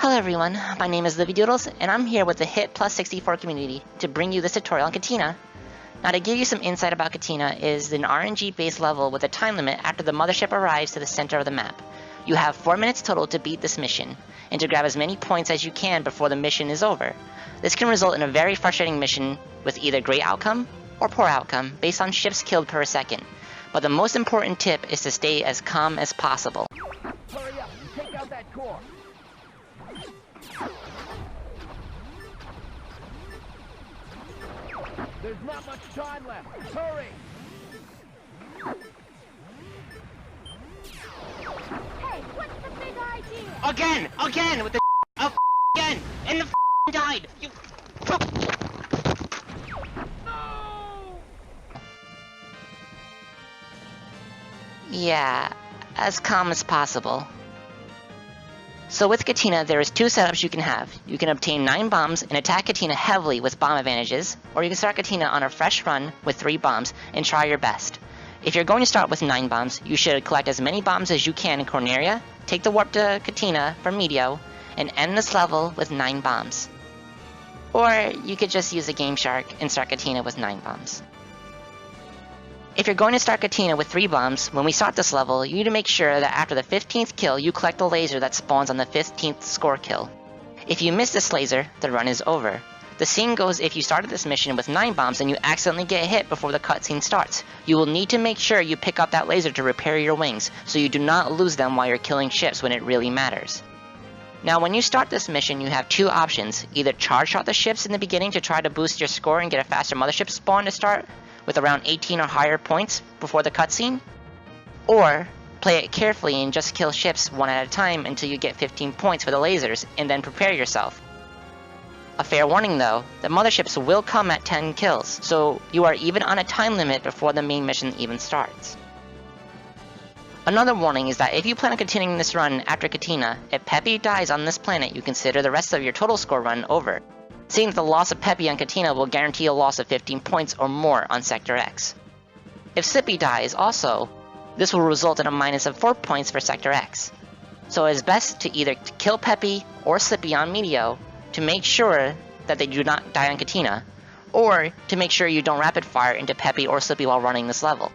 Hello everyone, my name is LivvyDoodlez, and I'm here with the Hit Plus 64 community to bring you this tutorial on Katina. Now to give you some insight about Katina is an RNG based level with a time limit after the mothership arrives to the center of the map. You have 4 minutes total to beat this mission, and to grab as many points as you can before the mission is over. This can result in a very frustrating mission with either great outcome or poor outcome based on ships killed per second. But the most important tip is to stay as calm as possible. Hurry up and take out that core. There's not much time left. Hurry! Hey, what's the big idea? Again with the again, and the died. You. No! Yeah, as calm as possible. So with Katina, there is 2 setups you can have. You can obtain 9 bombs and attack Katina heavily with bomb advantages, or you can start Katina on a fresh run with 3 bombs and try your best. If you're going to start with 9 bombs, you should collect as many bombs as you can in Corneria, take the warp to Katina from Medio, and end this level with 9 bombs. Or you could just use a Game Shark and start Katina with 9 bombs. If you're going to start Katina with 3 bombs, when we start this level, you need to make sure that after the 15th kill, you collect the laser that spawns on the 15th score kill. If you miss this laser, the run is over. The same goes if you started this mission with 9 bombs and you accidentally get hit before the cutscene starts. You will need to make sure you pick up that laser to repair your wings, so you do not lose them while you're killing ships when it really matters. Now when you start this mission, you have 2 options. Either charge shot the ships in the beginning to try to boost your score and get a faster mothership spawn to start, with around 18 or higher points before the cutscene, or play it carefully and just kill ships one at a time until you get 15 points for the lasers, and then prepare yourself. A fair warning though, the motherships will come at 10 kills, so you are even on a time limit before the main mission even starts. Another warning is that if you plan on continuing this run after Katina, if Peppy dies on this planet, you consider the rest of your total score run over, seeing that the loss of Peppy on Katina will guarantee a loss of 15 points or more on Sector X. If Sippy dies also, this will result in a minus of 4 points for Sector X. So it is best to either kill Peppy or Sippy on Medio to make sure that they do not die on Katina, or to make sure you don't rapid fire into Peppy or Sippy while running this level.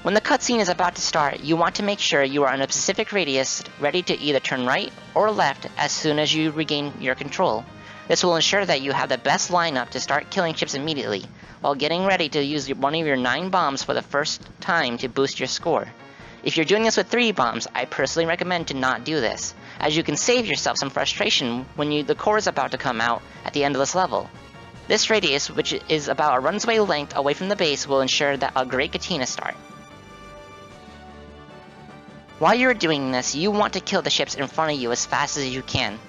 When the cutscene is about to start, you want to make sure you are in a specific radius ready to either turn right or left as soon as you regain your control. This will ensure that you have the best lineup to start killing ships immediately, while getting ready to use one of your 9 bombs for the first time to boost your score. If you're doing this with 3 bombs, I personally recommend to not do this, as you can save yourself some frustration when the core is about to come out at the end of this level. This radius, which is about a run's way length away from the base, will ensure that a great Katina start. While you're doing this, you want to kill the ships in front of you as fast as you can.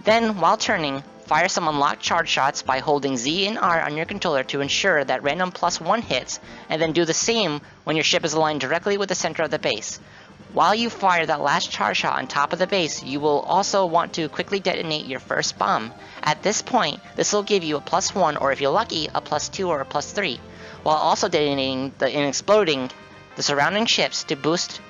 Then, while turning, fire some unlocked charge shots by holding Z and R on your controller to ensure that random +1 hits, and then do the same when your ship is aligned directly with the center of the base. While you fire that last charge shot on top of the base, you will also want to quickly detonate your first bomb. At this point, this will give you a +1, or if you're lucky, a +2 or a +3, while also detonating and exploding the surrounding ships to boost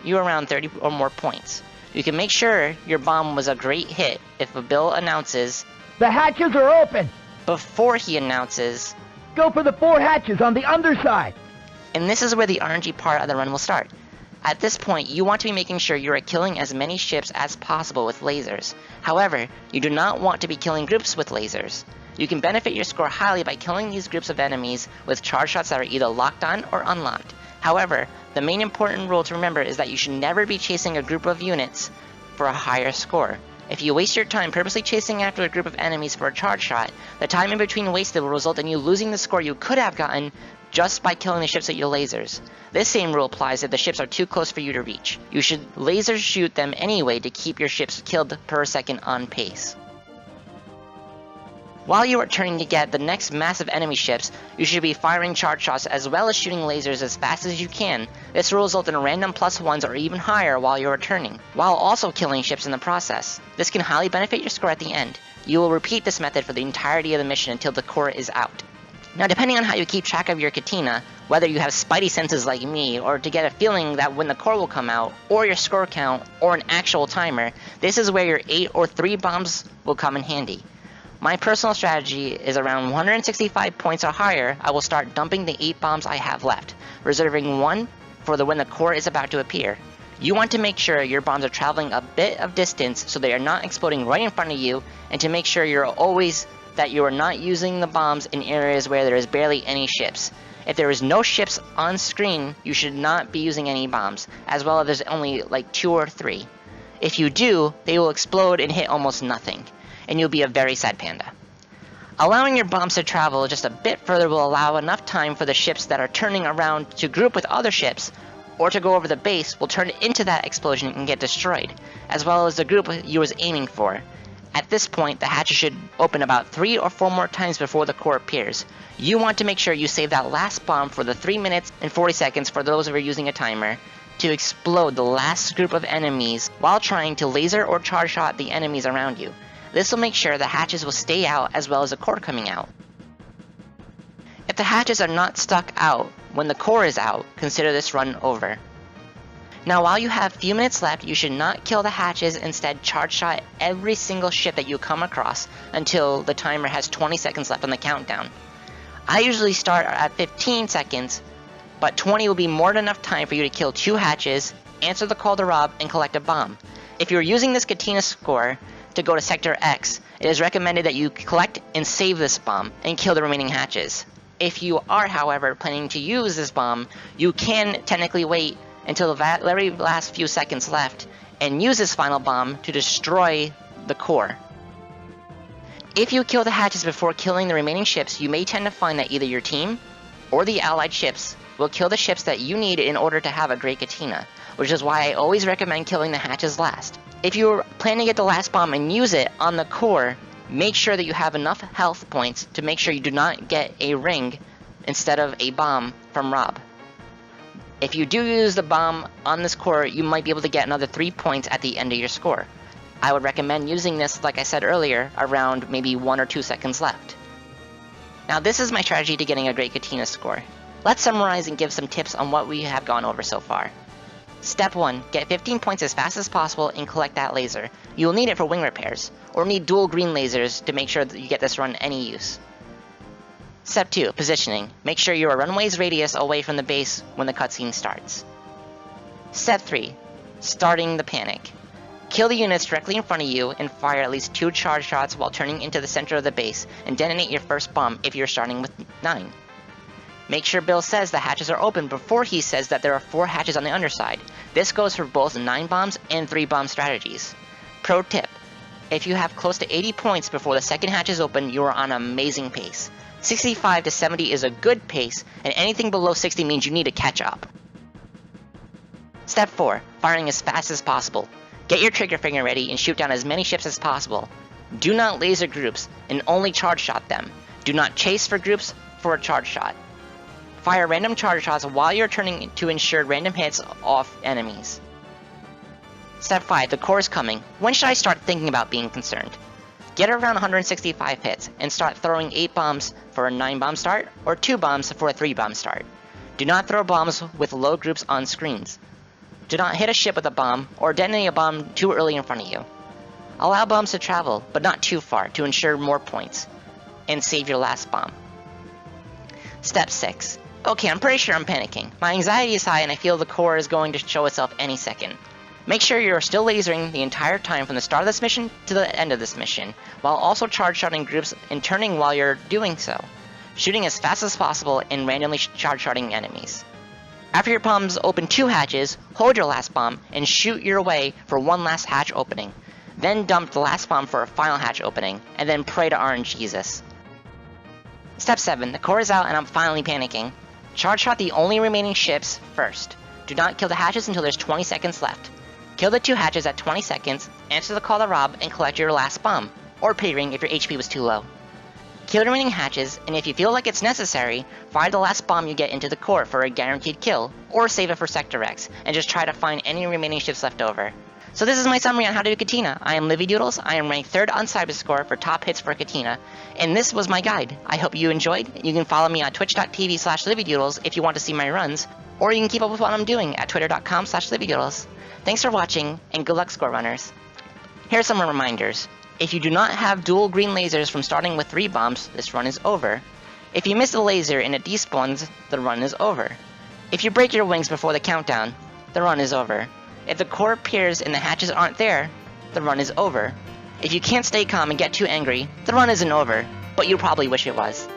you around 30 or more points. You can make sure your bomb was a great hit if a bill announces, The hatches are open! before he announces, Go for the 4 hatches on the underside! and this is where the RNG part of the run will start. At this point, you want to be making sure you are killing as many ships as possible with lasers. However, you do not want to be killing groups with lasers. You can benefit your score highly by killing these groups of enemies with charge shots that are either locked on or unlocked. However, the main important rule to remember is that you should never be chasing a group of units for a higher score. If you waste your time purposely chasing after a group of enemies for a charge shot, the time in between wasted will result in you losing the score you could have gotten just by killing the ships with your lasers. This same rule applies if the ships are too close for you to reach. You should laser shoot them anyway to keep your ships killed per second on pace. While you are turning to get the next massive enemy ships, you should be firing charge shots as well as shooting lasers as fast as you can. This will result in random +1s or even higher while you are turning, while also killing ships in the process. This can highly benefit your score at the end. You will repeat this method for the entirety of the mission until the core is out. Now depending on how you keep track of your Katina, whether you have spidey senses like me, or to get a feeling that when the core will come out, or your score count, or an actual timer, this is where your 8 or 3 bombs will come in handy. My personal strategy is around 165 points or higher, I will start dumping the 8 bombs I have left, reserving 1 for when the core is about to appear. You want to make sure your bombs are traveling a bit of distance so they are not exploding right in front of you, and to make sure you are not using the bombs in areas where there is barely any ships. If there is no ships on screen, you should not be using any bombs, as well as there's only like 2 or 3. If you do, they will explode and hit almost nothing, and you'll be a very sad panda. Allowing your bombs to travel just a bit further will allow enough time for the ships that are turning around to group with other ships, or to go over the base will turn into that explosion and get destroyed, as well as the group you was aiming for. At this point, the hatches should open about 3 or 4 more times before the core appears. You want to make sure you save that last bomb for the 3 minutes and 40 seconds for those who are using a timer, to explode the last group of enemies while trying to laser or charge shot the enemies around you. This will make sure the hatches will stay out as well as the core coming out. If the hatches are not stuck out when the core is out, consider this run over. Now while you have a few minutes left, you should not kill the hatches, instead charge shot every single ship that you come across until the timer has 20 seconds left on the countdown. I usually start at 15 seconds, but 20 will be more than enough time for you to kill 2 hatches, answer the call to rob, and collect a bomb. If you're using this Katina score to go to Sector X, it is recommended that you collect and save this bomb and kill the remaining hatches. If you are, however, planning to use this bomb, you can technically wait until the very last few seconds left and use this final bomb to destroy the core. If you kill the hatches before killing the remaining ships, you may tend to find that either your team or the allied ships will kill the ships that you need in order to have a great Katina, which is why I always recommend killing the hatches last. If you're planning to get the last bomb and use it on the core, make sure that you have enough health points to make sure you do not get a ring instead of a bomb from Rob. If you do use the bomb on this core, you might be able to get another 3 points at the end of your score. I would recommend using this, like I said earlier, around maybe 1 or 2 seconds left. Now this is my strategy to getting a great Katina score. Let's summarize and give some tips on what we have gone over so far. Step 1. Get 15 points as fast as possible and collect that laser. You will need it for wing repairs, or need dual green lasers to make sure that you get this run any use. Step 2. Positioning. Make sure you are runway's radius away from the base when the cutscene starts. Step 3. Starting the panic. Kill the units directly in front of you and fire at least 2 charge shots while turning into the center of the base, and detonate your first bomb if you're starting with 9. Make sure Bill says the hatches are open before he says that there are 4 hatches on the underside. This goes for both 9 bombs and 3 bomb strategies. Pro tip: if you have close to 80 points before the second hatch is open, you are on an amazing pace. 65 to 70 is a good pace, and anything below 60 means you need to catch up. Step 4. Firing as fast as possible. Get your trigger finger ready and shoot down as many ships as possible. Do not laser groups, and only charge shot them. Do not chase for groups for a charge shot. Fire random charge shots while you're turning to ensure random hits off enemies. Step 5. The core is coming. When should I start thinking about being concerned? Get around 165 hits and start throwing 8 bombs for a 9 bomb start, or 2 bombs for a 3 bomb start. Do not throw bombs with low groups on screens. Do not hit a ship with a bomb, or detonate a bomb too early in front of you. Allow bombs to travel, but not too far, to ensure more points. And save your last bomb. Step 6. Okay, I'm pretty sure I'm panicking. My anxiety is high and I feel the core is going to show itself any second. Make sure you're still lasering the entire time from the start of this mission to the end of this mission, while also charge shotting groups and turning while you're doing so. Shooting as fast as possible and randomly charge shotting enemies. After your bombs open 2 hatches, hold your last bomb and shoot your way for 1 last hatch opening. Then dump the last bomb for a final hatch opening, and then pray to RNGesus. Step 7. The core is out and I'm finally panicking. Charge shot the only remaining ships first. Do not kill the hatches until there's 20 seconds left. Kill the 2 hatches at 20 seconds, answer the call to rob, and collect your last bomb, or pity ring if your HP was too low. Kill the remaining hatches, and if you feel like it's necessary, fire the last bomb you get into the core for a guaranteed kill, or save it for Sector X, and just try to find any remaining ships left over. So this is my summary on how to do Katina. I am LivvyDoodlez. I am ranked 3rd on Cyberscore for top hits for Katina. And this was my guide. I hope you enjoyed. You can follow me on twitch.tv/LivvyDoodlez if you want to see my runs. Or you can keep up with what I'm doing at twitter.com/LivvyDoodlez. Thanks for watching, and good luck, score runners. Here are some reminders. If you do not have dual green lasers from starting with 3 bombs, this run is over. If you miss a laser and it despawns, the run is over. If you break your wings before the countdown, the run is over. If the core appears and the hatches aren't there, the run is over. If you can't stay calm and get too angry, the run isn't over, but you probably wish it was.